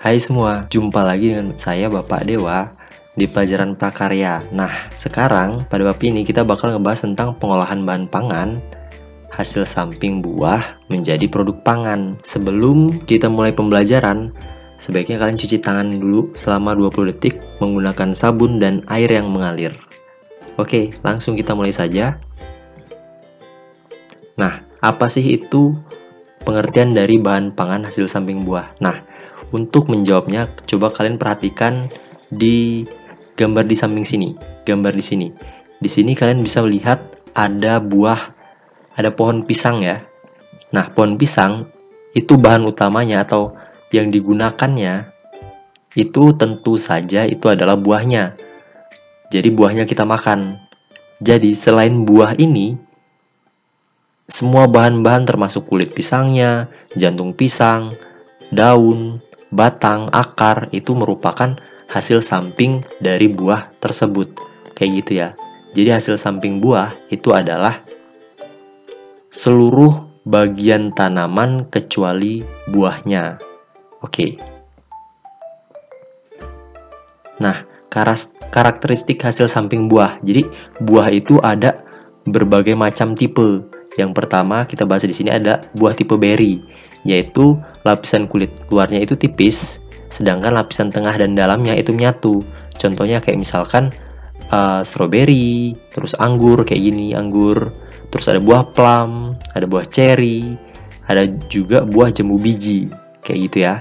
Hai semua, jumpa lagi dengan saya Bapak Dewa di pelajaran prakarya. Nah, sekarang pada bab ini kita bakal ngebahas tentang pengolahan bahan pangan hasil samping buah menjadi produk pangan. Sebelum kita mulai pembelajaran, sebaiknya kalian cuci tangan dulu selama 20 detik menggunakan sabun dan air yang mengalir. Oke, langsung kita mulai saja. Nah, apa sih itu pengertian dari bahan pangan hasil samping buah? Nah, untuk menjawabnya, coba kalian perhatikan di gambar di samping sini, gambar di sini. Di sini kalian bisa melihat ada buah, ada pohon pisang ya. Nah, pohon pisang itu bahan utamanya atau yang digunakannya itu tentu saja itu adalah buahnya. Jadi buahnya kita makan. Jadi selain buah ini, semua bahan-bahan termasuk kulit pisangnya, jantung pisang, daun, batang, akar itu merupakan hasil samping dari buah tersebut. Kayak gitu ya. Jadi hasil samping buah itu adalah seluruh bagian tanaman kecuali buahnya. Oke. Nah, karakteristik hasil samping buah. Jadi buah itu ada berbagai macam tipe. Yang pertama kita bahas di sini ada buah tipe berry, yaitu lapisan kulit luarnya itu tipis, sedangkan lapisan tengah dan dalamnya itu menyatu. Contohnya kayak misalkan strawberry, terus anggur kayak gini, anggur. Terus ada buah plum, ada buah cherry, ada juga buah jambu biji, kayak gitu ya.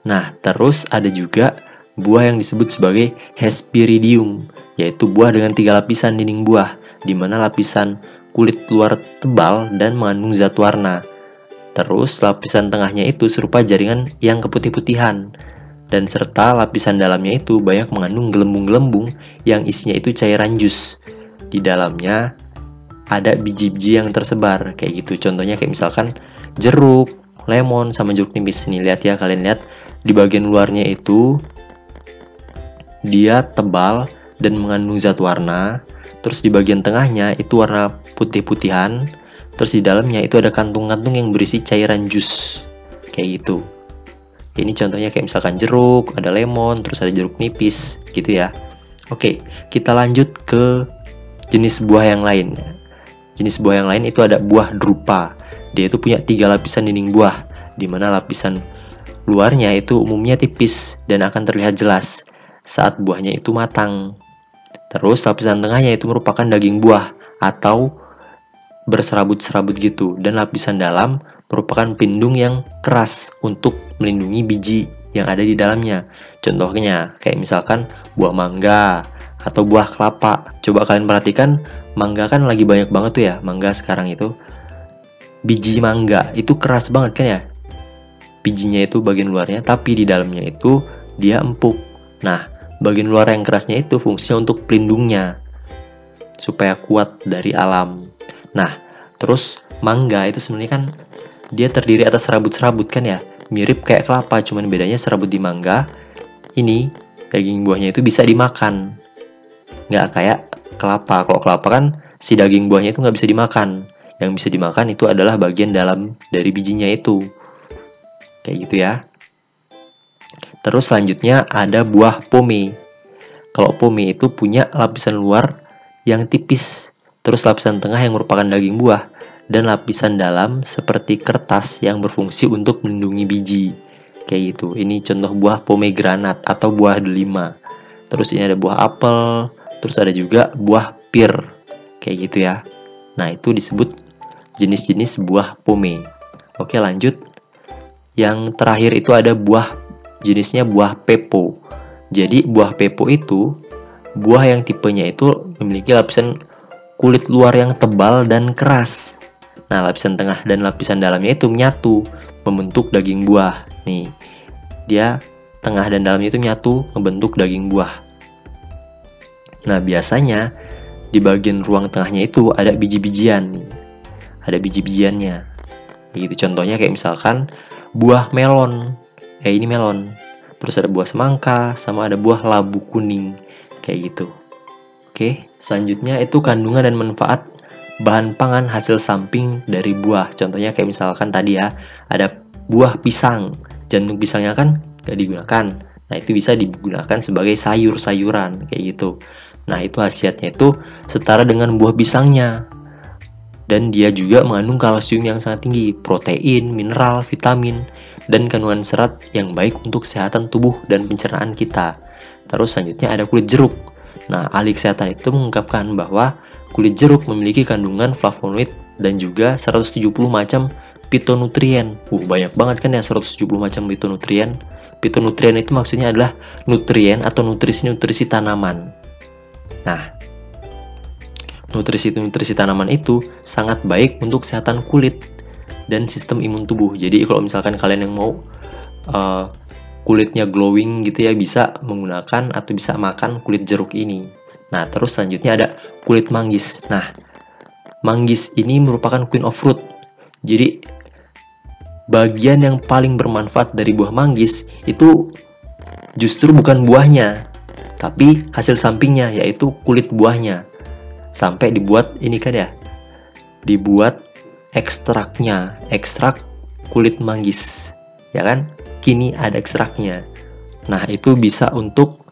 Nah, terus ada juga buah yang disebut sebagai Hesperidium, yaitu buah dengan 3 lapisan dinding buah, di mana lapisan kulit luar tebal dan mengandung zat warna. Terus lapisan tengahnya itu serupa jaringan yang keputih-putihan, dan serta lapisan dalamnya itu banyak mengandung gelembung-gelembung yang isinya itu cairan jus. Di dalamnya ada biji-biji yang tersebar, kayak gitu. Contohnya kayak misalkan jeruk, lemon, sama jeruk nipis. Nih lihat ya, kalian lihat di bagian luarnya itu dia tebal dan mengandung zat warna. Terus di bagian tengahnya itu warna putih-putihan. Terus di dalamnya itu ada kantung-kantung yang berisi cairan jus, kayak gitu. Ini contohnya kayak misalkan jeruk, ada lemon, terus ada jeruk nipis, gitu ya. Oke, kita lanjut ke jenis buah yang lain. Jenis buah yang lain itu ada buah drupa. Dia itu punya 3 lapisan dinding buah, di mana lapisan luarnya itu umumnya tipis dan akan terlihat jelas saat buahnya itu matang. Terus lapisan tengahnya itu merupakan daging buah atau berserabut-serabut gitu, dan lapisan dalam merupakan pelindung yang keras untuk melindungi biji yang ada di dalamnya. Contohnya kayak misalkan buah mangga atau buah kelapa. Coba kalian perhatikan, mangga kan lagi banyak banget tuh ya, mangga sekarang itu. Biji mangga itu keras banget kan ya, bijinya itu bagian luarnya, tapi di dalamnya itu dia empuk. Nah, bagian luar yang kerasnya itu fungsinya untuk pelindungnya, supaya kuat dari alam. Nah, terus mangga itu sebenarnya kan dia terdiri atas serabut-serabut kan ya, mirip kayak kelapa, cuman bedanya serabut di mangga ini daging buahnya itu bisa dimakan, nggak kayak kelapa. Kalau kelapa kan si daging buahnya itu nggak bisa dimakan, yang bisa dimakan itu adalah bagian dalam dari bijinya itu, kayak gitu ya. Terus selanjutnya ada buah pome. Kalau pome itu punya lapisan luar yang tipis, terus lapisan tengah yang merupakan daging buah, dan lapisan dalam seperti kertas yang berfungsi untuk melindungi biji, kayak gitu. Ini contoh buah pomegranat atau buah delima. Terus ini ada buah apel, terus ada juga buah pir, kayak gitu ya. Nah, itu disebut jenis-jenis buah pome. Oke, lanjut. Yang terakhir itu ada buah, jenisnya buah pepo. Jadi buah pepo itu buah yang tipenya itu memiliki lapisan kulit luar yang tebal dan keras. Nah, lapisan tengah dan lapisan dalamnya itu menyatu membentuk daging buah. Nih, dia tengah dan dalamnya itu menyatu membentuk daging buah. Nah, biasanya di bagian ruang tengahnya itu ada biji-bijian. Ada biji-bijiannya. Gitu, contohnya kayak misalkan buah melon. Ini melon. Terus ada buah semangka, sama ada buah labu kuning, kayak gitu. Oke, selanjutnya itu kandungan dan manfaat bahan pangan hasil samping dari buah. Contohnya kayak misalkan tadi ya, ada buah pisang. Jantung pisangnya kan gak digunakan. Nah, itu bisa digunakan sebagai sayur-sayuran kayak gitu. Nah, itu khasiatnya itu setara dengan buah pisangnya. Dan dia juga mengandung kalsium yang sangat tinggi, protein, mineral, vitamin, dan kandungan serat yang baik untuk kesehatan tubuh dan pencernaan kita. Terus selanjutnya ada kulit jeruk. Nah, ahli kesehatan itu mengungkapkan bahwa kulit jeruk memiliki kandungan flavonoid dan juga 170 macam fitonutrien. Banyak banget kan ya 170 macam fitonutrien. Fitonutrien itu maksudnya adalah nutrien atau nutrisi-nutrisi tanaman. Nah, nutrisi-nutrisi tanaman itu sangat baik untuk kesehatan kulit dan sistem imun tubuh. Jadi kalau misalkan kalian yang mau kulitnya glowing gitu ya, bisa menggunakan atau bisa makan kulit jeruk ini. Nah, terus selanjutnya ada kulit manggis. Nah, manggis ini merupakan queen of fruit. Jadi bagian yang paling bermanfaat dari buah manggis itu justru bukan buahnya, tapi hasil sampingnya, yaitu kulit buahnya. Sampai dibuat ini kan ya, dibuat ekstraknya, ekstrak kulit manggis, ya kan? Kini ada ekstraknya. Nah, itu bisa untuk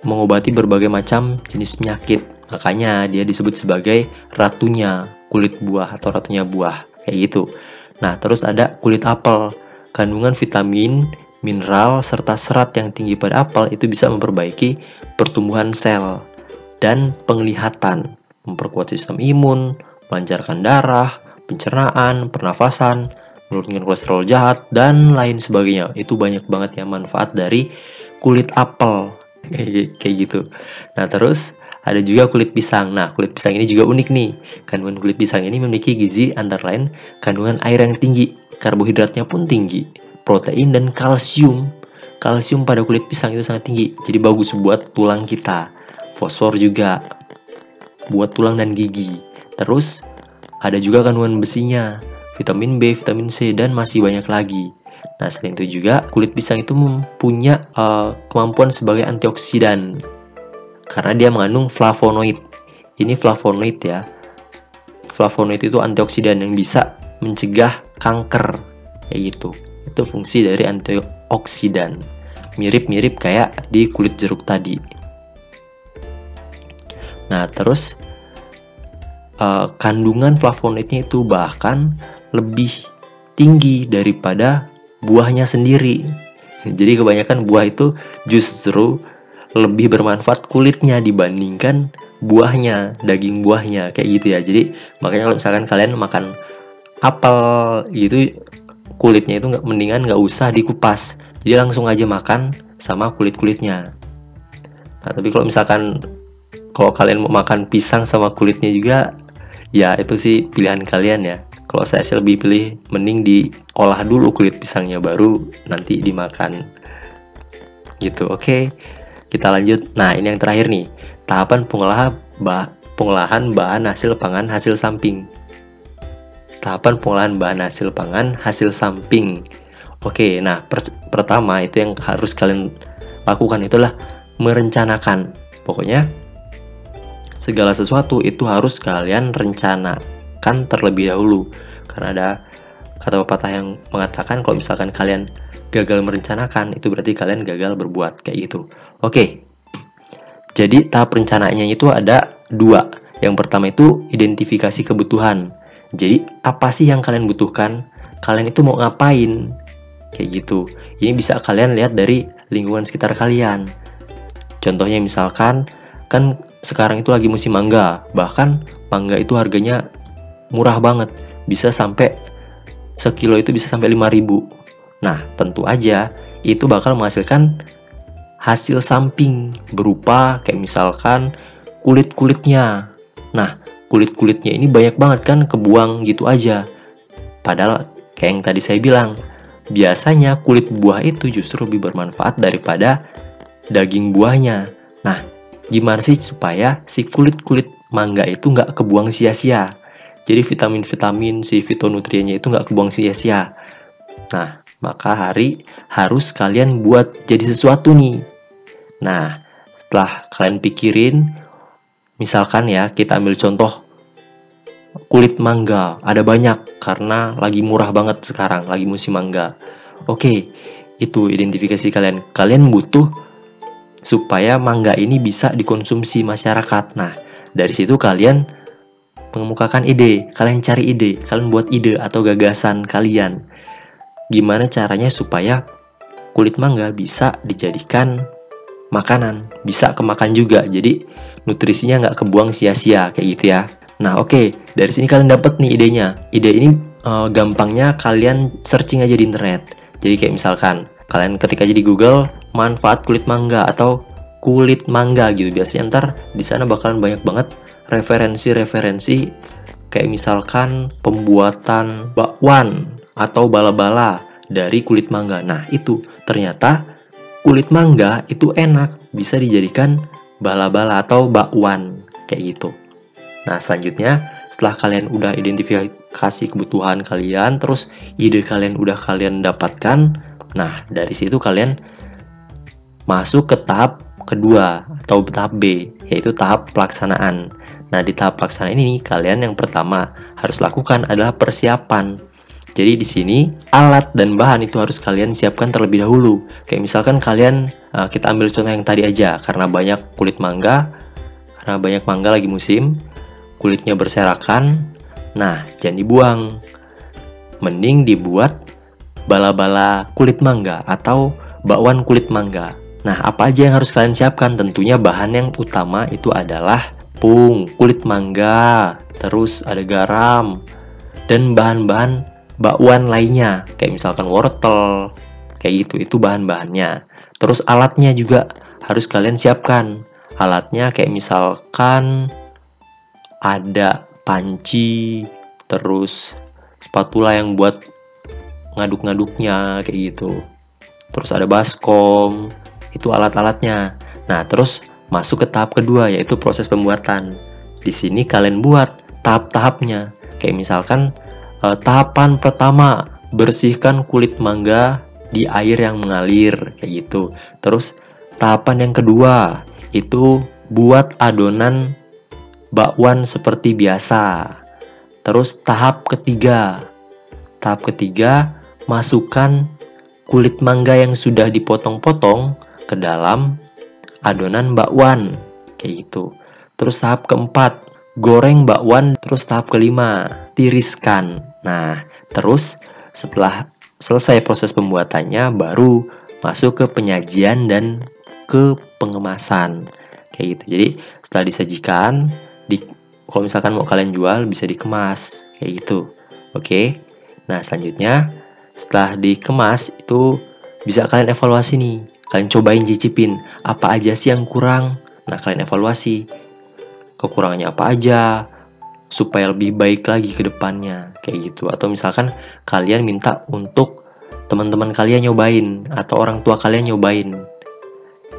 mengobati berbagai macam jenis penyakit. Makanya dia disebut sebagai ratunya kulit buah atau ratunya buah, kayak gitu. Nah, terus ada kulit apel. Kandungan vitamin, mineral, serta serat yang tinggi pada apel itu bisa memperbaiki pertumbuhan sel dan penglihatan, memperkuat sistem imun, melancarkan darah, pencernaan, pernafasan, menurunkan kolesterol jahat, dan lain sebagainya. Itu banyak banget ya manfaat dari kulit apel. Kayak gitu. Nah, terus ada juga kulit pisang. Nah, kulit pisang ini juga unik nih. Kandungan kulit pisang ini memiliki gizi antara lain kandungan air yang tinggi, karbohidratnya pun tinggi, protein dan kalsium. Kalsium pada kulit pisang itu sangat tinggi, jadi bagus buat tulang kita. Fosfor juga buat tulang dan gigi. Terus ada juga kandungan besinya, vitamin B, vitamin C, dan masih banyak lagi. Nah, selain itu juga kulit pisang itu mempunyai kemampuan sebagai antioksidan karena dia mengandung flavonoid. Ini flavonoid ya. Flavonoid itu antioksidan yang bisa mencegah kanker, kayak gitu. Itu fungsi dari antioksidan. Mirip-mirip kayak di kulit jeruk tadi. Nah, terus kandungan flavonoidnya itu bahkan lebih tinggi daripada buahnya sendiri. Jadi kebanyakan buah itu justru lebih bermanfaat kulitnya dibandingkan buahnya, daging buahnya, kayak gitu ya. Jadi makanya kalau misalkan kalian makan apel gitu, kulitnya itu mendingan nggak usah dikupas, jadi langsung aja makan sama kulit-kulitnya. Nah, tapi kalau misalkan kalau kalian mau makan pisang sama kulitnya juga, ya itu sih pilihan kalian ya. Kalau saya sih lebih pilih mending diolah dulu kulit pisangnya baru nanti dimakan gitu. Oke, kita lanjut. Nah, ini yang terakhir nih, tahapan pengolahan bahan hasil pangan hasil samping. Tahapan pengolahan bahan hasil pangan hasil samping. Oke, nah pertama itu yang harus kalian lakukan itulah merencanakan. Pokoknya segala sesuatu itu harus kalian rencanakan terlebih dahulu. Karena ada kata pepatah yang mengatakan kalau misalkan kalian gagal merencanakan, itu berarti kalian gagal berbuat, kayak gitu. Oke, jadi tahap rencananya itu ada 2. Yang pertama itu identifikasi kebutuhan. Jadi apa sih yang kalian butuhkan? Kalian itu mau ngapain? Kayak gitu. Ini bisa kalian lihat dari lingkungan sekitar kalian. Contohnya misalkan, kan sekarang itu lagi musim mangga. Bahkan mangga itu harganya murah banget. Bisa sampai sekilo itu bisa sampai 5.000. Nah, tentu aja itu bakal menghasilkan hasil samping berupa kayak misalkan kulit-kulitnya. Nah, kulit-kulitnya ini banyak banget kan kebuang gitu aja. Padahal kayak yang tadi saya bilang, biasanya kulit buah itu justru lebih bermanfaat daripada daging buahnya. Nah, gimana sih supaya si kulit-kulit mangga itu nggak kebuang sia-sia? Jadi vitamin-vitamin, si fitonutriennya itu nggak kebuang sia-sia. Nah, maka harus kalian buat jadi sesuatu nih. Nah, setelah kalian pikirin, misalkan ya, kita ambil contoh kulit mangga. Ada banyak karena lagi murah banget sekarang, lagi musim mangga. Oke, Itu identifikasi kalian. Kalian butuh supaya mangga ini bisa dikonsumsi masyarakat. Nah, dari situ kalian mengemukakan ide, kalian cari ide, kalian buat ide atau gagasan kalian. Gimana caranya supaya kulit mangga bisa dijadikan makanan, bisa kemakan juga, jadi nutrisinya nggak kebuang sia-sia kayak gitu ya. Nah oke, dari sini kalian dapat nih idenya. Ide ini gampangnya kalian searching aja di internet. Jadi kayak misalkan kalian ketik aja di Google manfaat kulit mangga atau kulit mangga gitu, biasanya ntar di sana bakalan banyak banget referensi-referensi kayak misalkan pembuatan bakwan atau bala-bala dari kulit mangga. Nah itu ternyata kulit mangga itu enak, bisa dijadikan bala-bala atau bakwan kayak gitu. Nah selanjutnya setelah kalian udah identifikasi kebutuhan kalian, terus ide kalian udah kalian dapatkan, nah dari situ kalian masuk ke tahap kedua atau tahap B, yaitu tahap pelaksanaan. Nah di tahap pelaksanaan ini kalian yang pertama harus lakukan adalah persiapan. Jadi di sini alat dan bahan itu harus kalian siapkan terlebih dahulu. Kayak misalkan kalian, kita ambil contoh yang tadi aja, karena banyak mangga lagi musim, kulitnya berserakan. Nah, jangan dibuang. Mending dibuat bala-bala kulit mangga atau bakwan kulit mangga. Nah, apa aja yang harus kalian siapkan? Tentunya bahan yang utama itu adalah tepung, kulit mangga, terus ada garam, dan bahan-bahan bakwan lainnya, kayak misalkan wortel, kayak gitu, itu bahan-bahannya. Terus alatnya juga harus kalian siapkan. Alatnya kayak misalkan ada panci, terus spatula yang buat ngaduk-ngaduknya, kayak gitu. Terus ada baskom, itu alat-alatnya. Nah, terus masuk ke tahap kedua, yaitu proses pembuatan. Di sini kalian buat tahap-tahapnya, kayak misalkan tahapan pertama, bersihkan kulit mangga di air yang mengalir, kayak gitu. Terus tahapan yang kedua, itu buat adonan bakwan seperti biasa. Terus tahap ketiga, masukkan kulit mangga yang sudah dipotong-potong ke dalam adonan bakwan, kayak gitu. Terus tahap keempat, goreng bakwan. Terus tahap kelima, tiriskan. Nah, terus setelah selesai proses pembuatannya, baru masuk ke penyajian dan ke pengemasan, kayak gitu. Jadi setelah disajikan, kalau misalkan mau kalian jual, bisa dikemas, kayak gitu. Oke. Nah, selanjutnya setelah dikemas itu bisa kalian evaluasi nih. Kalian cobain cicipin, apa aja sih yang kurang. Nah, kalian evaluasi kekurangannya apa aja supaya lebih baik lagi ke depannya, kayak gitu. Atau misalkan kalian minta untuk teman-teman kalian nyobain atau orang tua kalian nyobain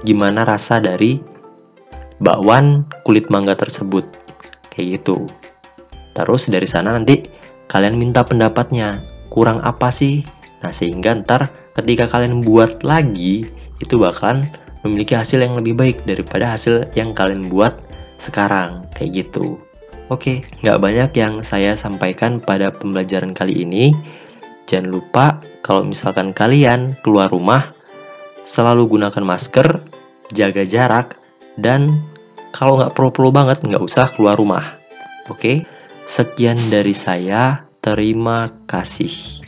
gimana rasa dari bakwan kulit mangga tersebut, kayak gitu. Terus dari sana nanti kalian minta pendapatnya, kurang apa sih. Nah, sehingga ntar ketika kalian buat lagi, itu bakalan memiliki hasil yang lebih baik daripada hasil yang kalian buat sekarang, kayak gitu. Oke, nggak banyak yang saya sampaikan pada pembelajaran kali ini. Jangan lupa kalau misalkan kalian keluar rumah, selalu gunakan masker, jaga jarak, dan kalau nggak perlu-perlu banget, nggak usah keluar rumah. Oke, sekian dari saya. Terima kasih.